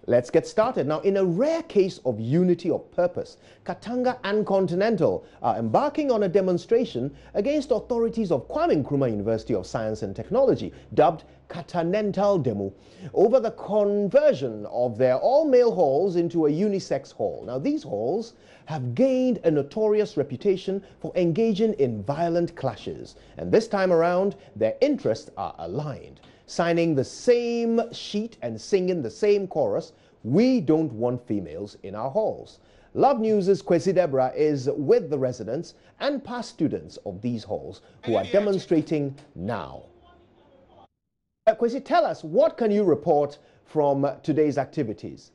Let's get started. Now, in a rare case of unity of purpose, Katanga and Continental are embarking on a demonstration against authorities of Kwame Nkrumah University of Science and Technology, dubbed Katanental Demo, over the conversion of their all-male halls into a unisex hall. Now, these halls have gained a notorious reputation for engaging in violent clashes, and this time around, their interests are aligned. Signing the same sheet and singing the same chorus, "We don't want females in our halls." Love News' Kwesi Deborah is with the residents and past students of these halls who are demonstrating now. Kwesi, tell us, what can you report from today's activities?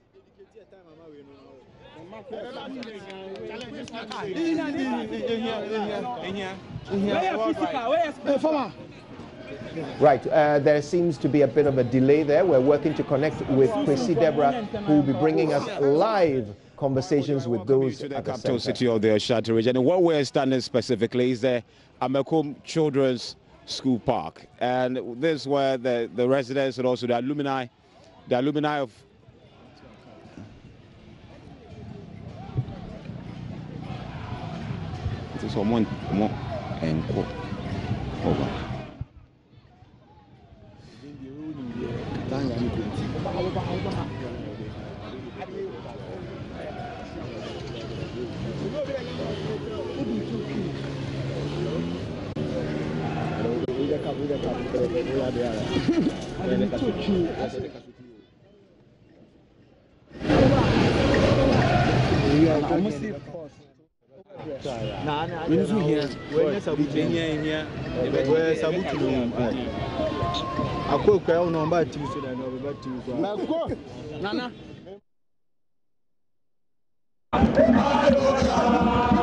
Right, there seems to be a bit of a delay there. We're working to connect with Kwesi Deborah, who will be bringing us live conversations with those to the at the capital center. city of the Ashanti region. And what we're standing specifically is the Amekom Children's School Park. And this is where the residents and also the alumni of this one and over.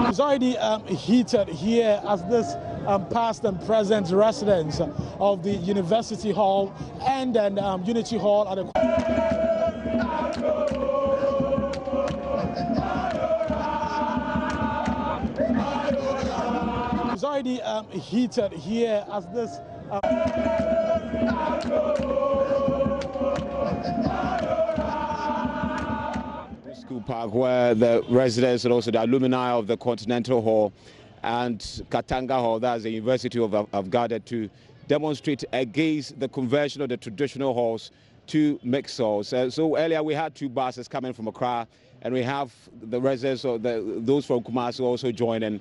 It's already heated here as this past and present residents of the University Hall and then Unity Hall at the It's already heated here as this School Park, where the residents and also the alumni of the Continental Hall and Katanga Hall, that's the University of gathered to demonstrate against the conversion of the traditional halls to mixed halls. So earlier we had two buses coming from Accra, and we have the residents of those from Kumasi also joining.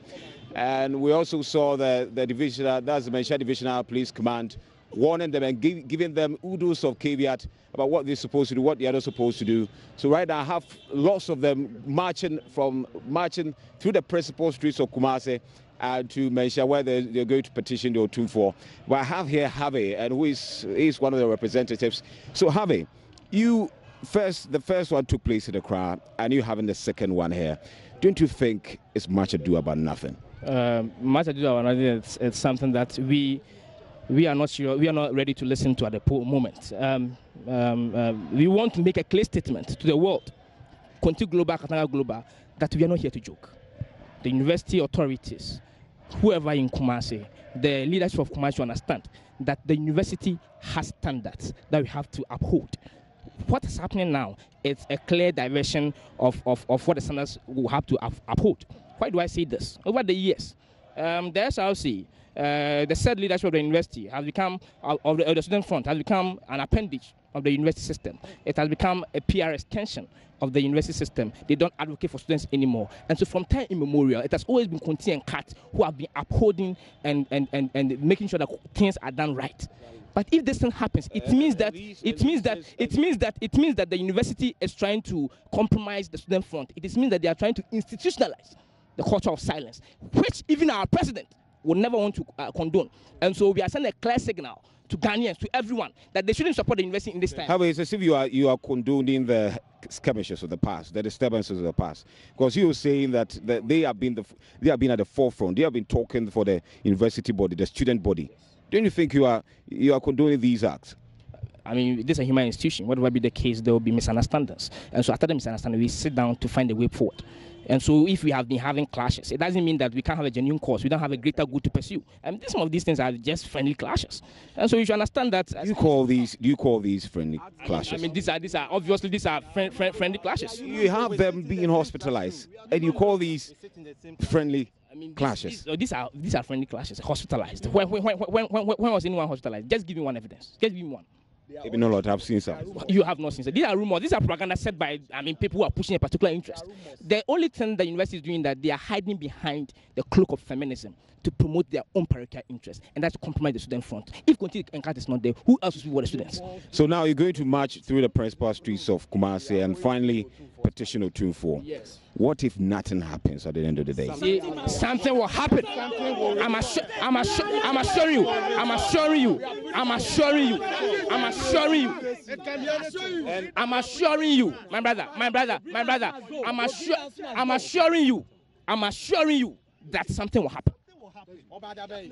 And we also saw the divisional, that's the Mencha Divisional Police Command, warning them and giving them oodles of caveat about what they're supposed to do, what the others are supposed to do. So right now I have lots of them marching through the principal streets of Kumasi to Mencha, where they're going to petition the O24. But I have here Harvey, and who is one of the representatives. So Harvey, the first one took place in the crowd, and you having the second one here. Don't you think it's much ado about nothing? Much ado about nothing. It's something that we are not sure. We are not ready to listen to at the moment. We want to make a clear statement to the world, Conti Global, Katanga Global, that we are not here to joke. The university authorities, whoever in Kumasi, the leadership of Kumasi understand that the university has standards that we have to uphold. What is happening now is a clear diversion of what the standards will have to uphold. Why do I say this? Over the years, the SRC, the said leadership of the university has become, of the student front, has become an appendage of the university system. It has become a PR extension of the university system. They don't advocate for students anymore. And so from time immemorial, it has always been Conti and Kat who have been upholding and making sure that things are done right. But if this thing happens, it means that the university is trying to compromise the student front. It means that they are trying to institutionalize the culture of silence, which even our president would never want to condone. And so we are sending a clear signal to Ghanaians, to everyone, that they shouldn't support the university in this time. However, it's as if you are condoning the skirmishes of the past, the disturbances of the past, because you were saying that they have been at the forefront. They have been talking for the university body, the student body. Don't you think you are condoning these acts? I mean, this is a human institution. Whatever be the case, there will be misunderstandings. And so after the misunderstanding, we sit down to find a way forward. And so if we have been having clashes, it doesn't mean that we can't have a genuine cause. We don't have a greater good to pursue. And some of these things are just friendly clashes. And so you should understand that. Do you call these friendly clashes? I mean, these are obviously friendly clashes. You have them being hospitalized, and you call these friendly clashes. These are friendly clashes. Hospitalized. When was anyone hospitalized? Just give me one evidence. Just give me one. Even a lot have seen some. You have not seen some. These are rumors. These are propaganda set by people who are pushing a particular interest. The only thing the university is doing that they are hiding behind the cloak of feminism to promote their own parochial interests, and that's to compromise the student front. If Continental and KNUST is not there, who else will speak for the students? So now you're going to march through the principal streets of Kumasi and finally petition Otumfuo. Yes. What if nothing happens at the end of the day? Something will happen. I'm assuring you, my brother. I'm assuring you that something will happen.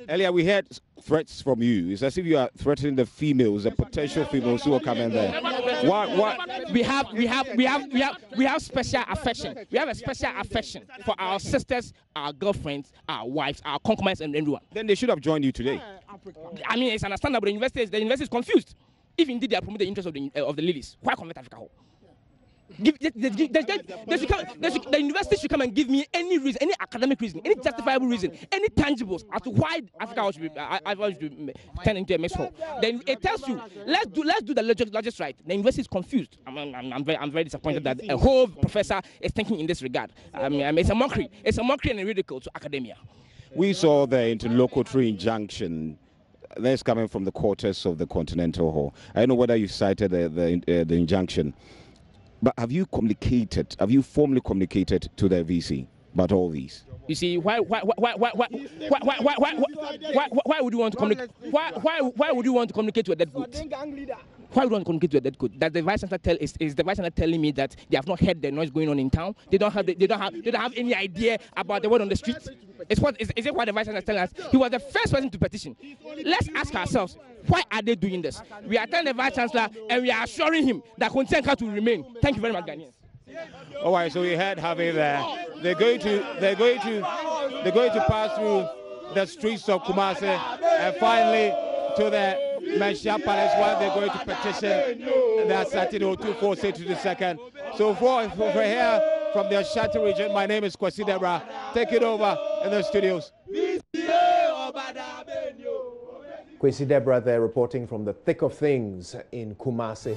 Earlier we heard threats from you. It's as if you are threatening the females, the potential females who are coming there. What? We have special affection. We have a special affection for our sisters, our girlfriends, our wives, our concubines, and everyone. Then they should have joined you today. I mean, it's understandable. The university is confused. If indeed they are promoting the interest of the ladies, why convert Africa Hall? The university should come and give me any reason, any academic reason, any justifiable reason, any tangibles as to why Africa should be turned into a mixed hall. Then it tells you, let's do the logic right. The university is confused. I'm very disappointed that a whole professor is thinking in this regard. I mean, it's a mockery. It's a mockery and a ridicule to academia. We saw the interlocutory injunction. That's coming from the quarters of the Continental Hall. I don't know whether you cited the injunction. But have you formally communicated to the VC about all these? You see, why would you want to communicate? Why would you want to communicate to a dead goat? Why would you want to communicate to a dead goat? That the vice chancellor is the vice chancellor telling me that they have not heard the noise going on in town. They don't have any idea about the word on the street. Is it what the vice chancellor is telling us? He was the first person to petition. Let's ask ourselves, why are they doing this? We are telling the vice chancellor and we are assuring him that Continental will remain. Thank you very much, Ghanaians. All right, so we heard Harvey there. They're going to pass through the streets of Kumasi and finally to the Menchia Palace, where they're going to petition the Asante Otumfuo to the second. So for here from the Ashanti region, my name is Kwesi Debra. Take it over in the studios. Kwesi Debra there reporting from the thick of things in Kumasi.